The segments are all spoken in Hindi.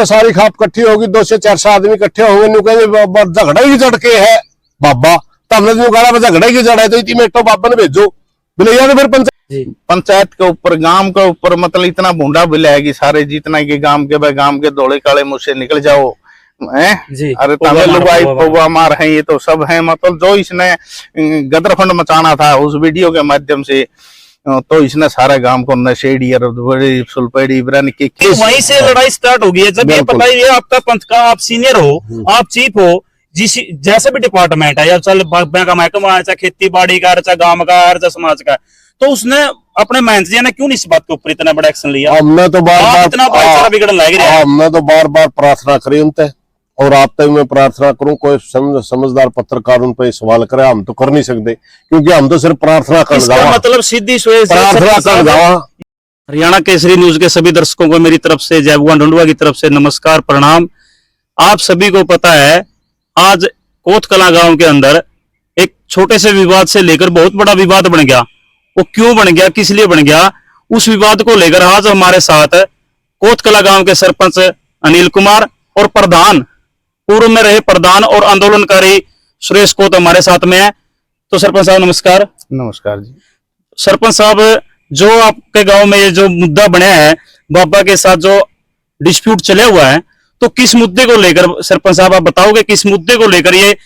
में सारी खाप इकट्ठी होगी, 2 से 4 आदमी इकट्ठे होंगे, न्यू कहेंगे झगड़ा ही झटके है बाबा, तो हमने न्यू कहा झगड़ा ही जड़ा है, तो इतनी मेटो बाबा ने भेजो बोले यार। फिर पंचायत के ऊपर, गांव के ऊपर मतलब इतना भूडा बिलाएगी सारे, जितना कि गांव के भाई गांव के दौड़े काले मुझसे निकल जाओ हैं। अरे तमिल लुगाई पौवा मार है, ये तो सब है। मतलब जो इसने गदरफंड मचाना था उस वीडियो के माध्यम से, तो इसने सारा गांव को नशेड़ी और सुलपेड़ी वहीं से लड़ाई स्टार्ट हो गई है। जब ये पता ही है आपका पंच का, आप सीनियर हो, आप चीफ हो, जिस जैसे भी डिपार्टमेंट है, या चल बैंक का महकमा है, चाहे खेती बाड़ी का, चाहे गांव का, चाहे समाज का, तो उसने अपने मैनेजर ने क्यों नहीं इस बात के ऊपर इतना बड़ा एक्शन लिया? हमने तो बार इतना भाईचारा बिगड़ने लग रहा है। हमने तो बार प्रार्थना करी उनसे, और आप तक मैं प्रार्थना करूं, कोई समझदार पत्रकार उन पर सवाल करे, हम तो कर नहीं सकते, क्योंकि हम तो सिर्फ प्रार्थना कर जावा, मतलब सीधी प्रार्थना कर जावा। हरियाणा केसरी न्यूज के सभी दर्शकों को मेरी तरफ से, जय भगवान ढूंढवा की तरफ से नमस्कार, प्रणाम। आप सभी को पता है आज कोतकला गांव के अंदर एक छोटे से विवाद से लेकर बहुत बड़ा विवाद बन गया। वो क्यों बन गया, किस लिए बन गया, उस विवाद को लेकर आज हमारे साथ कोतकला गांव के सरपंच अनिल कुमार और प्रधान, पूर्व में रहे प्रधान और आंदोलनकारी सुरेश कोत हमारे साथ में है। तो सरपंच साहब नमस्कार। नमस्कार जी। सरपंच साहब, जो आपके गांव में ये जो मुद्दा बना है, बाबा के साथ जो डिस्प्यूट चले हुआ है, तो किस मुद्दे को लेकर सरपंच साहब आप बताओगे, किस मुद्दे को लेकर ये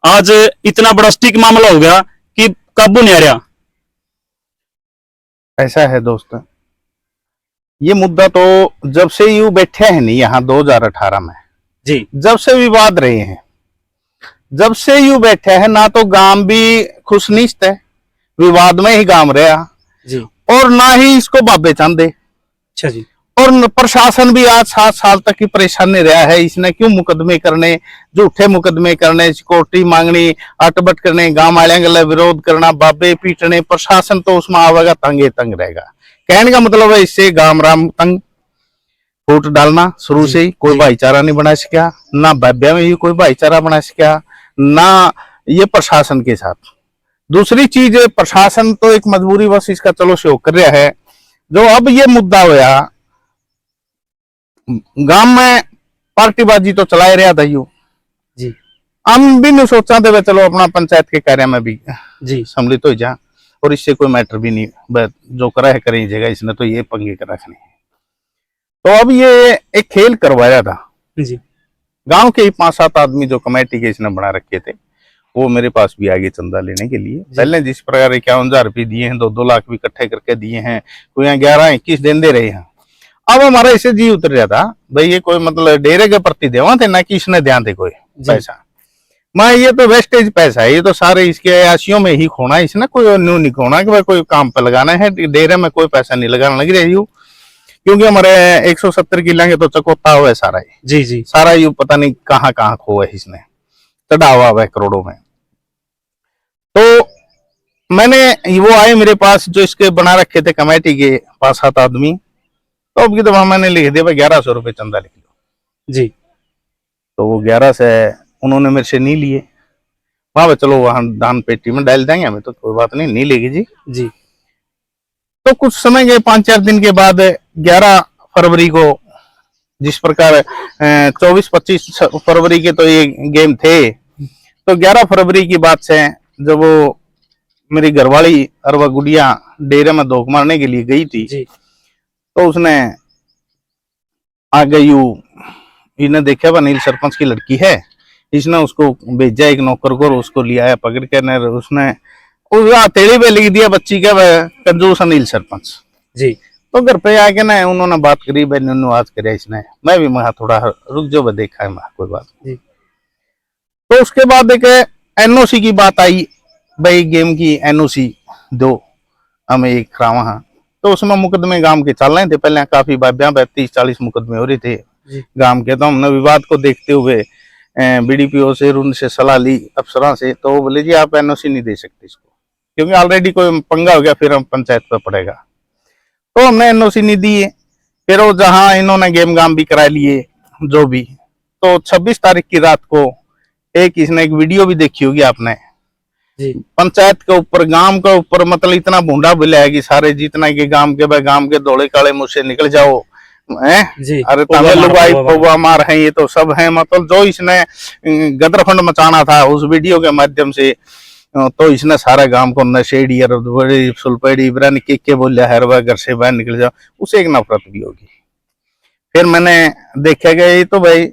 आज इतना बड़ा स्टिक मामला हो गया कि काबू नहीं आ रहा? ऐसा है दोस्त, ये मुद्दा तो जब से यूं बैठे हैं नहीं यहाँ 2018 में जी, जब से विवाद रहे हैं, जब से यूं बैठे हैं ना, तो गांव भी खुशनिश्त है, विवाद में ही गांव रहा जी, और ना ही इसको बाबे चांदे। अच्छा जी। और प्रशासन भी आज 7 साल तक की परेशानी रहा है। इसने क्यों मुकदमे करने, झूठे मुकदमे करने, सिक्योरिटी मांगनी, अटबट करने, गांव वाले गले विरोध करना, बाबे पीटने, प्रशासन तो उसमें आवेगा तंगे तंग रहेगा। कहने का मतलब है इससे गांव राम तंग, फूट डालना शुरू से ही कोई भाईचारा नहीं बना सका, ना बाब्या में भी कोई भाईचारा बना सका, ना ये प्रशासन के साथ। दूसरी चीज, प्रशासन तो एक मजबूरी बस इसका चलो सहयोग कर रहा है। जो अब ये मुद्दा होया, गांव में पार्टीबाजी तो चला ही रहा था यू जी, हम भी नहीं सोचा थे चलो अपना पंचायत के कार्य में भी जी सम्मिलित हो जा, और इससे कोई मैटर भी नहीं, जो करा है करें जगह, इसने तो ये पंगे कर रखने। तो अब ये एक खेल करवाया था जी, गांव के ही 5-7 आदमी जो कमेटी के इसने बना रखे थे, वो मेरे पास भी आगे चंदा लेने के लिए। पहले जिस प्रकार 51,000 रुपये दिए हैं, 2-2 लाख भी इकट्ठे करके दिए हैं, कोई 11-21 दिन दे रहे हैं। अब हमारा इसे जी उतर रहा था भाई, ये कोई मतलब डेरे के प्रति देवा थे ना कि इसने ध्यान थे कोई पैसा, मैं ये तो वेस्टेज पैसा है, ये तो सारे इसके अयाशियों में ही खोना है, इसने कोई न्यू नहीं खोना कि भाई कोई काम पे लगाना है। डेरे में कोई पैसा नहीं लगाने लग रही हूँ, क्योंकि हमारे 170 किला के तो चकोता हुआ है सारा ही जी जी, सारा यू पता नहीं कहाँ कहाँ खो है, इसने चढ़ा हुआ है करोड़ों में। तो मैंने, वो आए मेरे पास जो इसके बना रखे थे कमेटी के 5-7 आदमी, तो अब की दफा मैंने लिख दिया भाई 1100 रुपये चंदा लिख लो जी। तो वो 11 से उन्होंने मेरे से नहीं लिए। वहां पे चलो वहां दान पेटी में डाल देंगे, हमें तो कोई बात नहीं, नहीं लेगी जी जी। तो कुछ समय के 5-4 दिन के बाद 11 फरवरी को, जिस प्रकार 24-25 फरवरी के तो ये गेम थे, तो 11 फरवरी की बात से जब वो मेरी घरवाली और वह गुड़िया डेरे में धोख मारने के लिए गई थी जी, तो उसने आ गई, इन्हें देखा वह नील सरपंच की लड़की है, इसने उसको भेजा एक नौकर को, उसको लिया है पकड़ के, उसने उस हथेली पे लिख दिया बच्ची का कंजूस अनिल सरपंच जी। तो घर पे आके ना उन्होंने बात करी, भाई आज करे इसने, मैं भी मैं थोड़ा रुक जाओ, देखा है मैं कोई बात जी। तो उसके बाद एक एनओसी की बात आई, भाई गेम की एनओसी दो हमें एक करावा। तो उसमें मुकदमे गांव के चल रहे थे, पहले काफी 30-40 मुकदमे हो रहे थे गांव के। तो हमने विवाद को देखते हुए बीडीपीओ से, उनसे सलाह ली, अफसरों से, तो वो बोले जी आप एनओसी नहीं दे सकते इसको, क्योंकि ऑलरेडी कोई पंगा हो गया, फिर हम पंचायत पे पड़ेगा। तो हमने एनओसी नहीं दी। फिर वो जहां इन्होंने गेम गाम भी करा लिए जो भी, तो 26 तारीख की रात को इसने एक वीडियो भी देखी होगी आपने जी, पंचायत के ऊपर, गांव के ऊपर, मतलब इतना भूडा बिलाएगी सारे, जितना कि गांव के भाई गांव के दौड़े काले मुझसे निकल जाओ जी, अरे पौवा तमिल मार, लुगाई पौवा मार। पौवा मार है, ये तो सब है। मतलब जो इसने गदर फंड मचाना था उस वीडियो के माध्यम से, तो इसने सारा गांव को नशेड़ी और बड़ी सुलपेड़ी इब्रानी के बोलिया है, घर से बाहर निकल जाओ, उसे एक नफरत भी होगी। फिर मैंने देखा कि ये तो भाई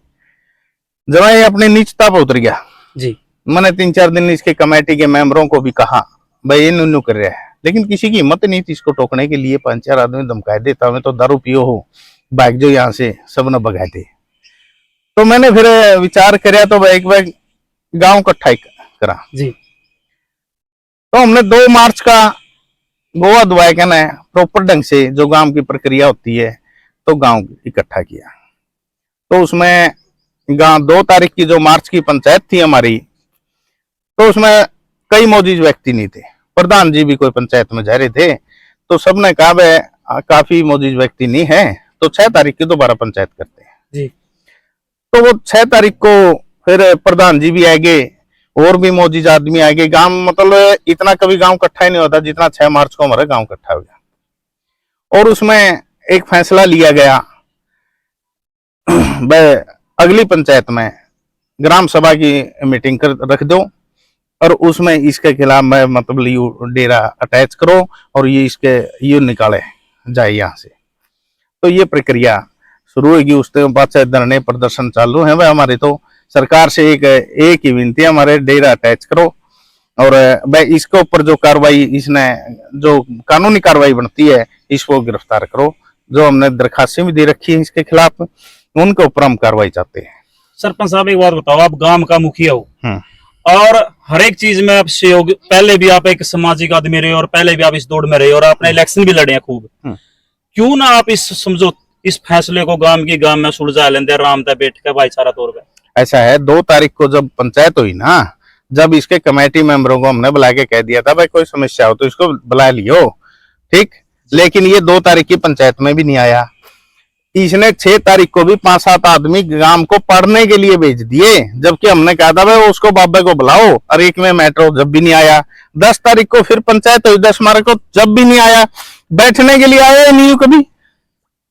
जब ये अपनी नीचता पर उतर गया, जी, मैंने 3-4 दिन इसके कमेटी के मेंबरों को भी कहा भाई ये न्यू कर रहा है, लेकिन किसी की हिम्मत नहीं थी इसको टोकने के लिए। 5-4 आदमी धमकाए देता हमें तो दारू पियो हो बाइक जो यहाँ से सब न भगाए थे। तो मैंने फिर विचार कराया, तो भाई एक बार गांव इकट्ठा करा। जी, तो हमने 2 मार्च का गोवा दुआए कहना प्रॉपर ढंग से जो गांव की प्रक्रिया होती है, तो गांव इकट्ठा किया। तो उसमें गांव 2 तारीख की जो मार्च की पंचायत थी हमारी, तो उसमें कई मौजूद व्यक्ति नहीं थे, प्रधान जी भी कोई पंचायत में जा रहे थे, तो सबने कहा भाई काफी मौजूद व्यक्ति नहीं है, तो 6 तारीख की दोबारा पंचायत करते हैं। जी, तो वो 6 तारीख को फिर प्रधान जी भी आए, और भी मौजूद आदमी आए। गांव मतलब इतना कभी गांव इकट्ठा ही नहीं होता जितना 6 मार्च को हमारा गांव इकट्ठा हो गया। और उसमें एक फैसला लिया गया, भाई अगली पंचायत में ग्राम सभा की मीटिंग रख दो, और उसमें इसके खिलाफ मैं मतलब यू डेरा अटैच करो, और ये इसके यू निकाले जाए यहाँ से। तो ये प्रक्रिया शुरू होगी। उसके बाद से धरने प्रदर्शन चालू है। भाई हमारे तो सरकार से एक ही विनती है, हमारे डेरा अटैच करो, और भाई इसके ऊपर जो कार्रवाई इसने जो कानूनी कार्रवाई बनती है इसको गिरफ्तार करो। जो हमने दरखास्तें भी दे रखी है इसके खिलाफ, उनके ऊपर हम कार्रवाई चाहते हैं। सरपंच साहब एक बात बताओ, आप गांव का मुखिया हो और हर एक चीज में आप सहयोग, पहले भी आप एक सामाजिक आदमी रहे और पहले भी आप इस दौड़ में रहे और आपने इलेक्शन भी लड़े हैं खूब, क्यों ना आप इस फैसले को गांव में सुलझा लेंगे आराम से बैठ के भाईचारा तौर पे। ऐसा है, 2 तारीख को जब पंचायत हुई ना, जब इसके कमेटी मेंबरों को हमने बुला के कह दिया था भाई कोई समस्या हो तो इसको बुला लियो, ठीक, लेकिन ये 2 तारीख की पंचायत में भी नहीं आया। इसने 6 तारीख को भी 5-7 आदमी गांव को पढ़ने के लिए भेज दिए, जबकि हमने कहा था भाई उसको बाबा को बुलाओ, और एक में मेट्रो जब भी नहीं आया। 10 तारीख को फिर पंचायत हुई 10 मार्च को, जब भी नहीं आया, बैठने के लिए आया ही नहीं कभी।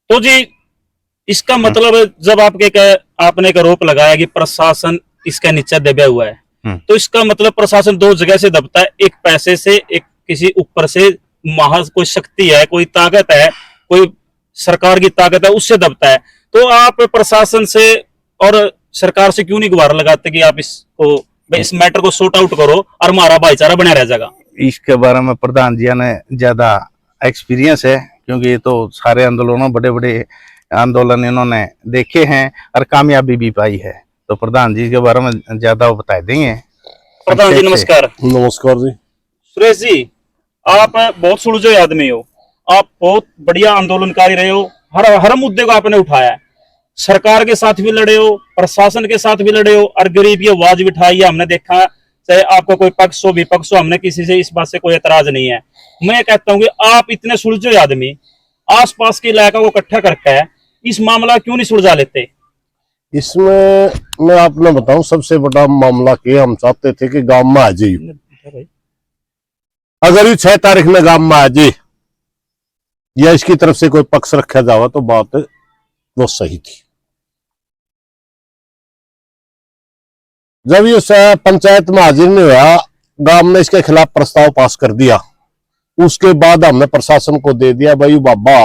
तो जी इसका मतलब जब आपने एक आरोप लगाया कि प्रशासन इसका नीचे दबा हुआ है, तो इसका मतलब प्रशासन 2 जगह से दबता है, एक पैसे से, एक किसी ऊपर से महज कोई शक्ति है, कोई ताकत है, कोई सरकार की ताकत है, उससे दबता है। तो आप प्रशासन से और सरकार से क्यों नहीं गुहार लगाते कि आप इस मैटर को सॉर्ट आउट करो और हमारा भाईचारा बना रह जाएगा? इसके बारे में प्रधान जी ने ज्यादा एक्सपीरियंस है, क्योंकि ये तो सारे आंदोलनों बड़े बड़े आंदोलन इन्होंने देखे हैं और कामयाबी भी पाई है, तो प्रधान जी के बारे में ज्यादा वो बता देंगे। प्रधान जी नमस्कार। नमस्कार जी। सुरेश जी, आप बहुत सुलझे आदमी हो, आप बहुत बढ़िया आंदोलनकारी रहे हो, हर मुद्दे को आपने उठाया है, सरकार के साथ भी लड़े हो, प्रशासन के साथ भी लड़े हो, और गरीब की आवाज भी उठाई है। हमने देखा चाहे आपको कोई पक्ष हो विपक्ष हो, हमने किसी से इस बात से कोई एतराज नहीं है। मैं कहता हूँ कि आप इतने सुलझे आदमी आसपास के इलाका को इकट्ठा करके इस मामला क्यों नहीं सुलझा लेते? इसमें मैं आपने बताऊं, सबसे बड़ा मामला कि हम चाहते थे कि गांव में आ जाइए। अगर ये 6 तारीख में गांव में आ जाए या इसकी तरफ से कोई पक्ष रखा जावा तो बात वो सही थी। जब ये पंचायत में हाजिर नहीं हुआ, गांव ने इसके खिलाफ प्रस्ताव पास कर दिया, उसके बाद हमने प्रशासन को दे दिया भाई बाबा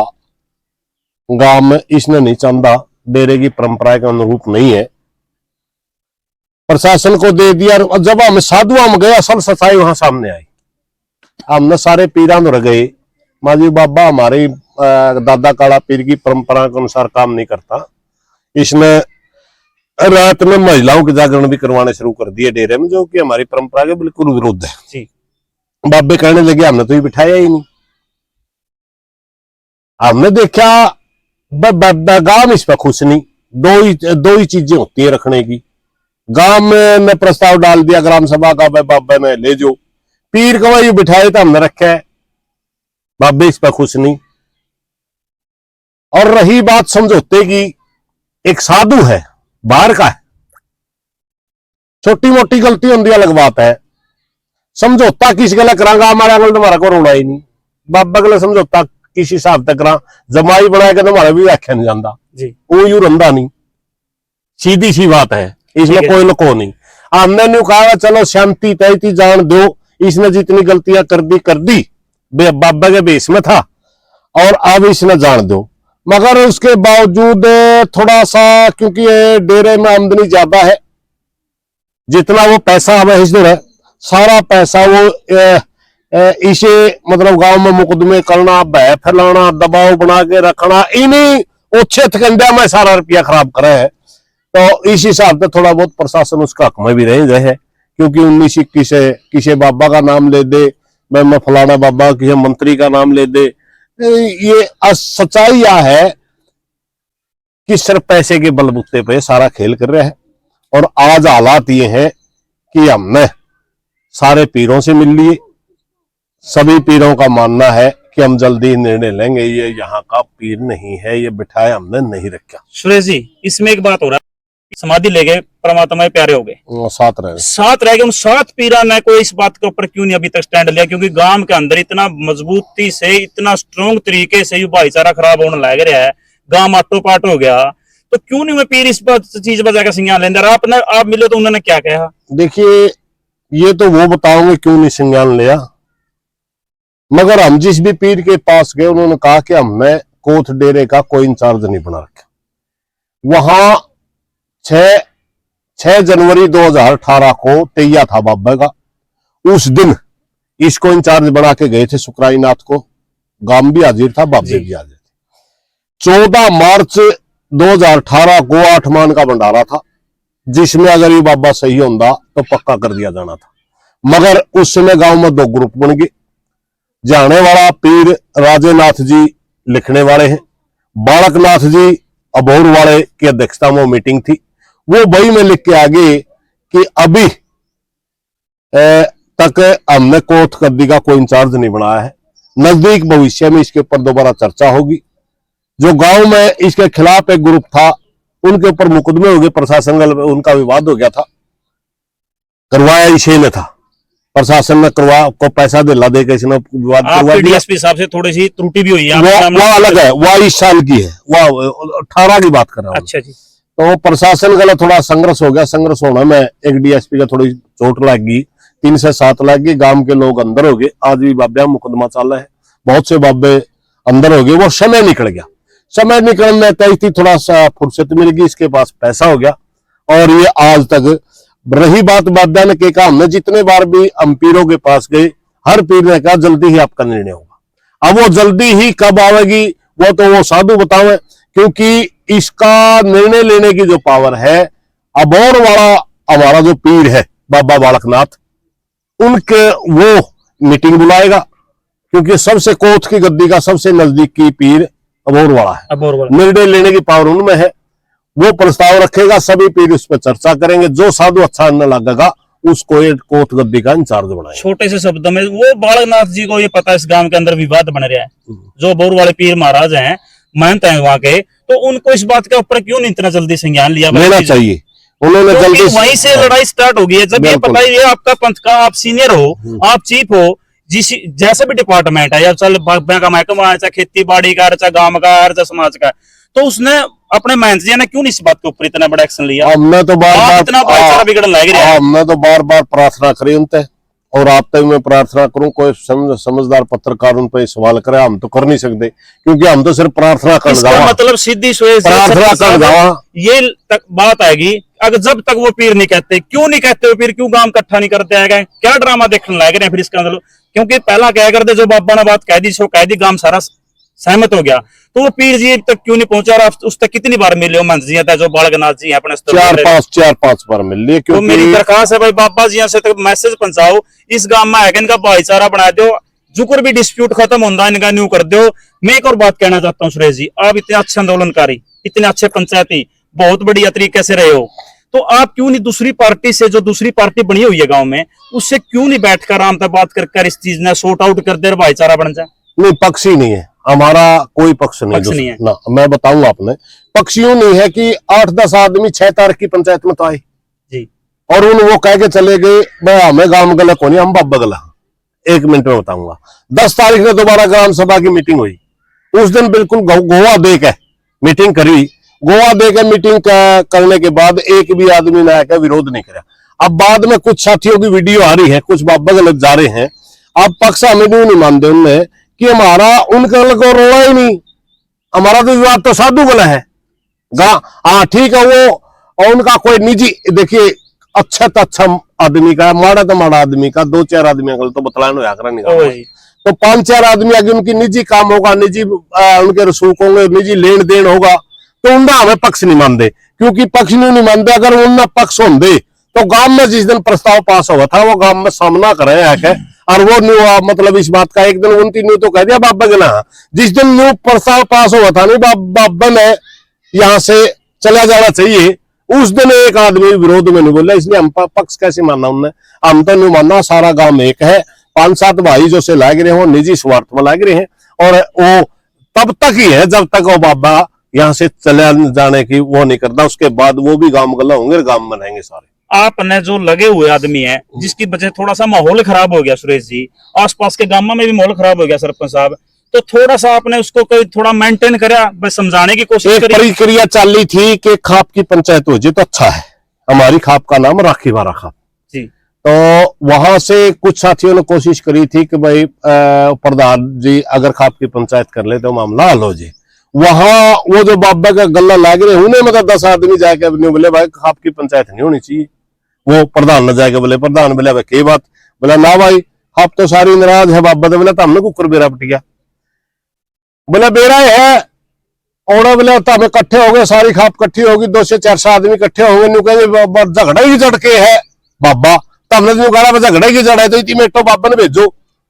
गांव में इसने नहीं चाहता, डेरे की परंपरा के अनुरूप नहीं है, प्रशासन को दे दिया। और जब हम साधु हम गए, असल सच्चाई वहां सामने आई। हमने सारे पीरान रह गए, माजी बाबा हमारी दादा काला पीर की परंपरा के अनुसार काम नहीं करता। इसने रात में महिलाओं के जागरण भी करवाने शुरू कर दिए डेरे में, जो कि हमारी परंपरा के बिल्कुल विरुद्ध है। जी। बाबे कहने लगे हमने तो ये बिठाया ही नहीं। हमने देखा गांव इस पर खुश नहीं। दो ही चीजें होती है रखने की। गांव में ने प्रस्ताव डाल दिया ग्राम सभा का, बाबा ने ले जो पीर का ये बिठाए तो हमने रखा है, बाबे इस पर खुश नहीं। और रही बात समझौते की, एक साधु है बाहर का है, छोटी मोटी गलती होती अलग बात है। समझौता किस गला करांगा, हमारे आंगल तुम्हारा को रोना ही नहीं। बाबा गला समझौता किस हिसाब तक करा जमाई बनाएगा तो हमारा भी व्याख्या नहीं जानता जी वो यू रंदा नहीं, सीधी सी बात है, इसमें कोई लको नहीं। हमने न्यू कहा चलो शांति तय जान दो, इसने जितनी गलतियां कर दी बाबा के बेस में था और अब इसने जान दो। मगर उसके बावजूद थोड़ा सा क्योंकि ये डेरे में आमदनी ज्यादा है, जितना वो पैसा हमें हिस्सों है सारा पैसा वो इसे मतलब गांव में मुकदमे करना, भय फैलाना, दबाव बना के रखना, इन्हीं ओछे थकंडिया में सारा रुपया खराब करे है। तो इस हिसाब से थोड़ा बहुत प्रशासन उसका हक में भी रह गए है, क्योंकि 19-21 किसी बाबा का नाम ले दे, मैं फलाना बाबा किसी मंत्री का नाम ले दे, ये सच्चाई यह है कि सिर्फ पैसे के बलबूते पे सारा खेल कर रहे हैं। और आज हालात ये हैं कि हमने सारे पीरों से मिल लिए, सभी पीरों का मानना है कि हम जल्दी निर्णय लेंगे, ये यहाँ का पीर नहीं है, ये बिठाए हमने नहीं रखा। सुरेश जी, इसमें एक बात हो रहा है, समाधि ले गए, परमात्मा प्यारे हो गए, साथ रह गए, उन 7 पीरा ने कोई इस बात के ऊपर क्यों नहीं अभी तक स्टैंड लिया? क्योंकि गांव के अंदर इतना मजबूती से, इतना स्ट्रोंग तरीके से ये भाईचारा खराब होने लग रहा है, गांव आटो पाट हो गया, तो क्यों नहीं मैं पीर इस चीज पर जाकर संज्ञान लेंगे? आप मिले तो उन्होंने क्या कहा? देखिए ये तो वो बताओगे क्यों नहीं संज्ञान लिया, मगर हम जिस भी पीर के पास गए उन्होंने कहा कि हमने कोथ डेरे का कोई इंचार्ज नहीं बना रखा। वहां 6 जनवरी 2018 को तैया था बाबा का, उस दिन इसको इंचार्ज बना के गए थे सुकराई नाथ को, गांव भी हाजिर था, बाबे भी हाजिर थे। 14 मार्च 2018 को 8 मान का भंडारा था, जिसमें अगर ये बाबा सही होता तो पक्का कर दिया जाना था। मगर उस समय गांव में 2 ग्रुप बन गए, जाने वाला पीर राजेनाथ जी लिखने वाले हैं, बालकनाथ जी अबोर वाले की अध्यक्षता में मीटिंग थी, वो बही में लिख के आगे कि अभी तक हमने कोर्ट गद्दी का कोई इंचार्ज नहीं बनाया है, नजदीक भविष्य में इसके ऊपर दोबारा चर्चा होगी। जो गांव में इसके खिलाफ एक ग्रुप था उनके ऊपर मुकदमे हो गए, प्रशासन का उनका विवाद हो गया था, करवाया इसे ने था, प्रशासन ने करवा को पैसा दिला दे के इसने विवाद करवा दिया। डीएसपी साहब से थोड़ी सी त्रुटि भी हुई है, वो अलग है, वो 22 साल की है, वो 18 की बात कर रहा हूँ। अच्छा जी। तो प्रशासन का थोड़ा संघर्ष हो गया, संघर्ष होने में एक डीएसपी का थोड़ी चोट लग गई, 3 से 7 लग गई, गांव के लोग अंदर हो गए, आज भी बाबे मुकदमा चल रहा है, बहुत से बाबे अंदर हो गए। वो समय निकल गया, समय निकलने तय थोड़ा सा फुर्सत मिल गई, इसके पास पैसा हो गया और ये आज तक। रही बात बाबा ने कहा, हमने जितने बार भी हम पीरों के पास गए, हर पीर ने कहा जल्दी ही आपका निर्णय होगा। अब वो जल्दी ही कब आवेगी वो तो वो साधु बतावे, क्योंकि इसका निर्णय लेने की जो पावर है अबोर वाला हमारा जो पीर है बाबा बालकनाथ, उनके वो मीटिंग बुलाएगा, क्योंकि सबसे कोथ की गद्दी का सबसे नजदीकी पीर अबोर वाला है, निर्णय लेने की पावर उनमें है। वो प्रस्ताव रखेगा, सभी पीर उस पर चर्चा करेंगे, जो साधु अच्छा न लगेगा उसको एक कोथ गद्दी का इंचार्ज बनाएगा। छोटे से शब्दों में, वो बालकनाथ जी को ये पता है इस गांव के अंदर विवाद बन रहा है, जो बोर वाले पीर महाराज हैं, महंत हैं वहां के, तो उनको इस बात के ऊपर क्यों नहीं इतना जल्दी संज्ञान लिया? लेना चाहिए, उन्होंने जल्दी, वहीं से लड़ाई स्टार्ट हो गई है। जब ये पता है ये आपका पंथ का, आप सीनियर हो, आप चीफ हो, जिस जैसे भी डिपार्टमेंट है, या चल बैंक का महकमा है, चाहे खेती बाड़ी का, चाहे गांव का, चाहे समाज का, तो उसने अपने महंत जी ने क्यों नहीं इस बात के ऊपर इतना बड़ा एक्शन लिया? हमने तो बार इतना भाईचारा बिगड़ने लग रहा है। हमने तो बार प्रार्थना करी उनसे, और आप तक मैं प्रार्थना करूं, कोई समझदार पत्रकार उन पर सवाल करे, हम तो कर नहीं सकते, क्योंकि हम तो सिर्फ प्रार्थना कर इसका मतलब सीधी प्रार्थना कर ये तक बात आएगी, अगर जब तक वो पीर नहीं कहते, क्यों नहीं कहते वो पीर, क्यों गांव इकट्ठा नहीं करते आएगा, क्या ड्रामा देखने लग रहे हैं फिर इसका मतलब? क्योंकि पहला क्या करते, जो बाबा ने बात कह दी सो कह दी, गांव सारा सहमत हो गया, तो वो पीर जी तक क्यों नहीं पहुंचा? और उस तक कितनी बार मिले हो मंच जी जो बालकनाथ जी अपने स्तर 4-5 बार मिल लिए। तो मेरी दरखास्त है भाई बाबा जी से तक मैसेज पहुंचाओ, इस गांव में है इनका भाईचारा बना दो, जुकर भी डिस्प्यूट खत्म होता इनका न्यू कर दो। मैं एक और बात कहना चाहता हूँ सुरेश जी, आप इतने अच्छे आंदोलनकारी, इतने अच्छे पंचायती, बहुत बढ़िया तरीके से रहे हो, तो आप क्यों नहीं दूसरी पार्टी से, जो दूसरी पार्टी बनी हुई है गांव में, उससे क्यों नहीं बैठकर आराम से बात कर इस चीज ने सॉर्ट आउट कर दे, भाईचारा बन जाए? नहीं, पक्ष ही नहीं है हमारा, कोई पक्ष नहीं है ना। मैं बताऊंगा आपने, पक्ष यूं नहीं है कि 8-10 आदमी 6 तारीख की पंचायत में तो आए जी, और वो कह के चले गए भाई हमें गांव गला को नहीं, हम बाबा गला। 1 मिनट में बताऊंगा। 10 तारीख ने दोबारा ग्राम सभा की मीटिंग हुई, उस दिन बिल्कुल गोवा दे के मीटिंग करी। गोवा दे के मीटिंग करने के बाद एक भी आदमी ने आकर विरोध नहीं करा। अब बाद में कुछ साथियों की वीडियो आ रही है, कुछ बाबा गलत जा रहे हैं। अब पक्ष हमें नहीं मानते उनने कि हमारा उनका को रोड़ा ही नहीं, हमारा तो विवाद तो साधु गला है। हाँ ठीक है, वो और उनका कोई निजी, देखिए अच्छा तो अच्छा आदमी का, माड़ा तो माड़ा आदमी का, 2-4 आदमी का तो बतलान होया करा नहीं, तो 5-4 आदमी आगे उनकी निजी काम होगा, निजी उनके रसूख होंगे, निजी लेन देन होगा, तो उनका हमें पक्ष नहीं मानते। क्योंकि पक्ष नहीं मानते, अगर उनका पक्ष होंगे तो गांव में जिस दिन प्रस्ताव पास हुआ था वो गांव में सामना करे है, और वो न्यू मतलब इस बात का एक दिन उनकी न्यू तो कह दिया बाबा के ना, जिस दिन न्यू प्रस्ताव पास हुआ था नहीं बाबा ने यहाँ से चला जाना चाहिए, उस दिन एक आदमी विरोध में नहीं बोला। इसलिए हम पक्ष कैसे मानना उनने, हम तो नहीं मानना। सारा गांव एक है, 5-7 भाई जो से लाग रहे हो निजी स्वार्थ में लाग रहे हैं, और वो तब तक ही है जब तक वो बाबा यहाँ से चले जाने की वो नहीं करता। उसके बाद वो भी गांव गला होंगे, गांव में रहेंगे सारे। आपने जो लगे हुए आदमी है जिसकी वजह थोड़ा सा माहौल खराब हो गया सुरेश जी, आसपास के गांव में भी माहौल खराब हो गया सरपंच साहब, तो थोड़ा सा आपने उसको कोई थोड़ा मेंटेन करा, बस समझाने की कोशिश करी। प्रक्रिया चली थी कि खाप की पंचायत हो जाए तो अच्छा है। हमारी खाप का नाम राखी वारा खाप जी। तो वहां से कुछ साथियों ने कोशिश करी थी कि भाई प्रधान जी अगर खाप की पंचायत कर ले तो मामला हल हो जाए। वहां वो जो बाबा का गला लाग रहे उन्हें मतलब 10 आदमी जाके बोले भाई खाप की पंचायत नहीं होनी चाहिए। वो प्रधान ने जाके बोले, प्रधान बोले भाई की बात, बोला ना भाई खाप तो सारी नाराज है। बाबा ने बोला तो हमने कुकर बेरा पटिया, बोला बेरा है और बोले तो हमें इकट्ठे हो गए, सारी खाप इकट्ठी होगी, 2 से 400 आदमी इकट्ठे होंगे। न्यू कहेंगे झगड़ा ही झटके है बाबा, तो हमने न्यू कहा झगड़ा ही जड़ है तो इतनी मेटो बाबा ने भेजो।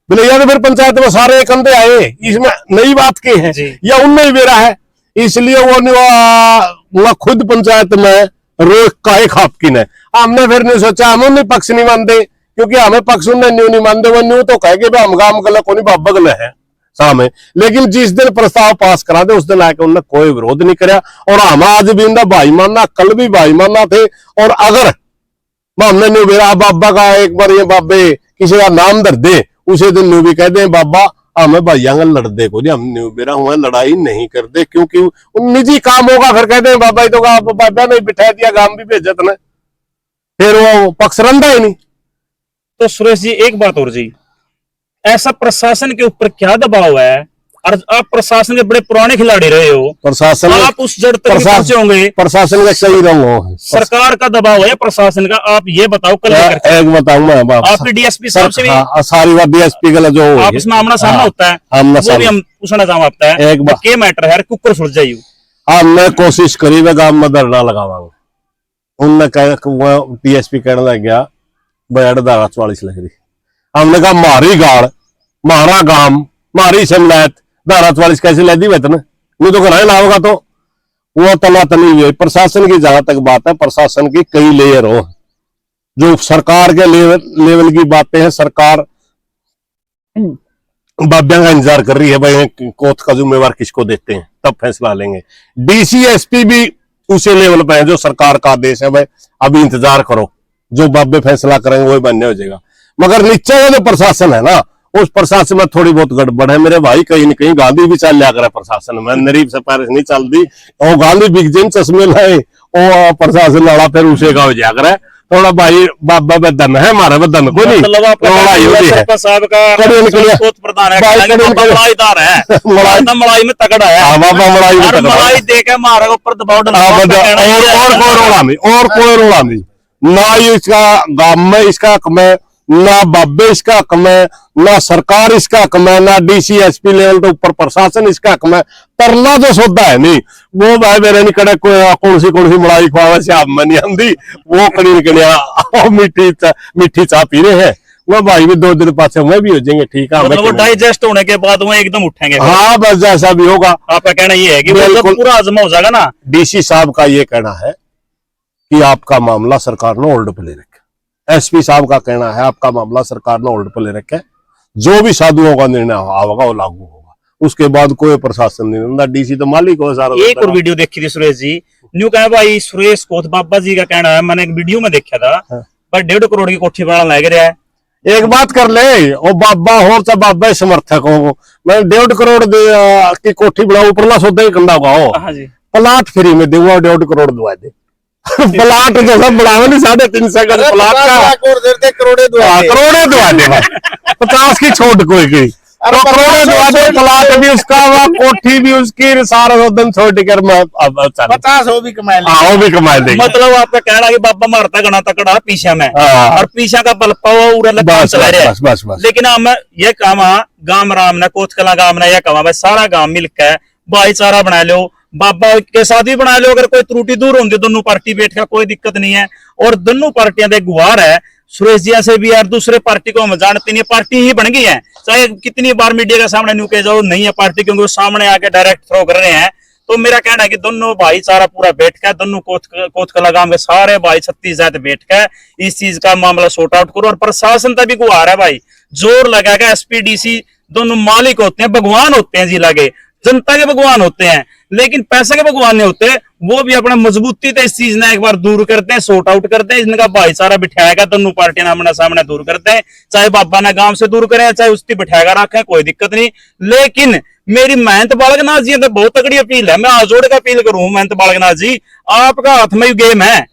बोले यार फिर पंचायत में सारे कंधे आए, इसमें नई बात की है या उनमें ही बेरा है। इसलिए वो खुद पंचायत में रोक काहे खाप की ने। हमने फिर नहीं सोचा, हम उन्हें पक्ष नहीं मानते, क्योंकि हमें पक्ष उन्हें न्यू नहीं मानते। वो न्यू तो कहे हम गांव गला को नहीं बाबा गले है सामने। लेकिन जिस दिन प्रस्ताव पास करा दे उस दिन आके उन्होंने कोई विरोध नहीं कराया, और हम आज भी उनका भाई मानना, कल भी भाई मानना थे। और अगर हमने न्यू बेरा बाबा का एक बार ये बाबे किसी का नाम धर दे, उसी दिन न्यू भी कह दे बाबा हमें भाइयों लड़ दे को, हम न्यू बेरा हुआ लड़ाई नहीं करते, क्योंकि निजी काम होगा। फिर कहते हैं बाबा तो बाबा ने बिठा दिया गांव भी भेजत ने, फिर वो पक्ष रंधा ही नहीं। तो सुरेश जी एक बात और जी, ऐसा प्रशासन के ऊपर क्या दबाव है, और आप प्रशासन के बड़े पुराने खिलाड़ी रहे हो, प्रशासन आप उस जड़ तक पहुंचे होंगे, प्रशासन का सही रंग हो, सरकार का दबाव है प्रशासन का, आप ये बताओ कल एक बताऊं मैं आपकी डीएसपी साहब से भी सारी बात डीएसपी का जो आप इसमें आमना सामना होता है, वो भी हम पूछना चाहता है एक बात के मैटर है कुकर सुलझ जाइए। हमने कोशिश करी वे गांव में धरना लगावांगे, उनने कहा डीएसपी कहने लग गया बयाड़ धारा 44 लग रही। हमने कहा मारी गाड़ मारा गांव मारी समलैत धारा 44 कैसे ले दी वेतन, वो तो कराए ना होगा, तो वो तना तनी हुई। प्रशासन की जहां तक बात है, प्रशासन की कई लेयर हो, जो सरकार के लेवल की बातें हैं, सरकार बाबिया का इंतजार कर रही है भाई कोर्ट का जिम्मेवार किसको देते हैं तब फैसला लेंगे। डीसी एसपी भी उसी लेवल पे है जो सरकार का आदेश है भाई अभी इंतजार करो, जो बाबे फैसला करेंगे वही बनने हो जाएगा। मगर नीचे का जो प्रशासन है ना, उस प्रशासन में थोड़ी बहुत गड़बड़ है मेरे भाई। कहीं न कहीं गांधी भी चल लिया करे प्रशासन में, नरीब से पैरिस नहीं चलती, और गांधी बिग जिन चश्मे लाए और प्रशासन लड़ा फिर उसे का हो जाया करे। थोड़ा भाई बाबा बदन है हमारा बदन को नहीं प्रधान है मलाई में तगड़ा है, मलाई देके हमारे ऊपर दबाव डाला और कोई रोड़ा नहीं ना इसका गांव में, इसका हक में ना बाबे इसका हक में, ना सरकार इसका हक में, ना डीसी एसपी लेवल के ऊपर प्रशासन इसका हक में। तरला जो सौदा है नहीं वो भाई मेरे नहीं कड़े कौन सी मलाई खुआवे से आप में नहीं आंदी, वो कड़ी निकलिया मीठी चाह पी रहे हैं वो भाई भी 2 दिन पास में भी हो जाएंगे। ठीक है, मतलब वो डाइजेस्ट होने के बाद वो एकदम उठेंगे। हाँ बस जैसा भी होगा। आपका कहना ये है कि वो पूरा हजमा हो जाएगा ना। डीसी साहब का ये कहना है कि आपका मामला सरकार ने होल्ड पे ले रखे, एसपी साहब का कहना है आपका मामला सरकार ने होल्ड पे ले रखे, जो भी साधुओं का निर्णय होगा वो लागू होगा, उसके बाद कोई प्रशासन नहीं होगा। डीसी तो मालिक हो सारा। एक और वीडियो देखी थी सुरेश जी, न्यू कहा भाई सुरेश कोथ बाबा जी का कहना है, मैंने एक वीडियो में देखा था पर 1.5 करोड़ की कोठी बनाना लग रहा है, एक बात कर ले, वो बाबा हो चाहे बाबा समर्थक हो, मैं 1.5 करोड़ की कोठी बनाऊ, उपरला सौदा ही कंधा उगाओ, हाँ जी, प्लाट फ्री में दूंगा, 1.5 करोड़ दुआ दे। प्लाट तो सब बढ़ावा नहीं, 350 का प्लाट का करोड़े करोड़े दुआ दे भाई, 50 की छोड़ कोई की, तो करोड़े दुआ दे, प्लाट भी उसका, वह कोठी भी उसकी, सारा उदम छोड़ कर मैं अब 50 वो भी कमा ले। हाँ वो भी कमा देगी। मतलब आपका कहना कि बाबा मारता गणा तकड़ा पीछा में, हाँ। और पीछा का बलपा हुआ उड़ा लगा बस चला रहा है। बस बस बस। लेकिन हम ये कहा गांव राम ने कोतकला गांव ने यह कहा भाई सारा गांव मिलकर भाईचारा बना लो, बाबा के साथ भी बना लो, अगर कोई त्रुटि दूर होंगे दोनों पार्टी बैठ कर कोई दिक्कत नहीं है। और दोनों पार्टियां दे गुहार है, सुरेश जी से भी यार दूसरे पार्टी को हम जानते नहीं, पार्टी ही बन गई है, चाहे कितनी बार मीडिया के सामने न्यू कह जाओ नहीं है पार्टी, क्योंकि वो सामने आके डायरेक्ट थ्रो कर रहे हैं। तो मेरा कहना है कि दोनों भाईचारा पूरा बैठ कर, दोनों कोतकला गांव के सारे भाई 36 जात बैठ कर इस चीज का मामला सॉर्ट आउट करो। और प्रशासन तक भी गुहार है भाई, जोर लगाएगा, एसपीडीसी दोनों मालिक होते हैं, भगवान होते हैं जिला के, जनता के भगवान होते हैं, लेकिन पैसे के भगवान नहीं होते। वो भी अपना मजबूती से इस चीज ने एक बार दूर करते हैं, सॉर्ट आउट करते हैं, इनका भाईचारा बिठाएगा, दोनों पार्टियां आमने सामने दूर करते हैं, चाहे बाबा ने गांव से दूर करें, चाहे उसकी बिठाएगा रखें, कोई दिक्कत नहीं। लेकिन मेरी महंत बालकनाथ जी तो बहुत तगड़ी अपील है, मैं हाथ जोड़ का अपील करूं महंत बालकनाथ जी, आपका हाथ में गेम है,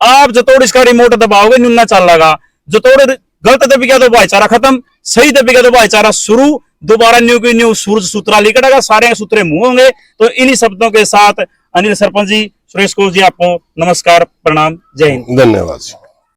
आप जतोड़ इसका रिमोट दबाओगे न्यूना चल लगा, जतोड़ गलत दबेगा तो भाईचारा खत्म, सही दबेगा तो भाईचारा शुरू, दोबारा न्यू की न्यू सूरज सूत्रा लिकटेगा, सारे सूत्रे मुंह होंगे। तो इन्हीं शब्दों के साथ अनिल सरपंच जी, सुरेश कोल जी, आपको नमस्कार, प्रणाम, जय हिंद। धन्यवाद।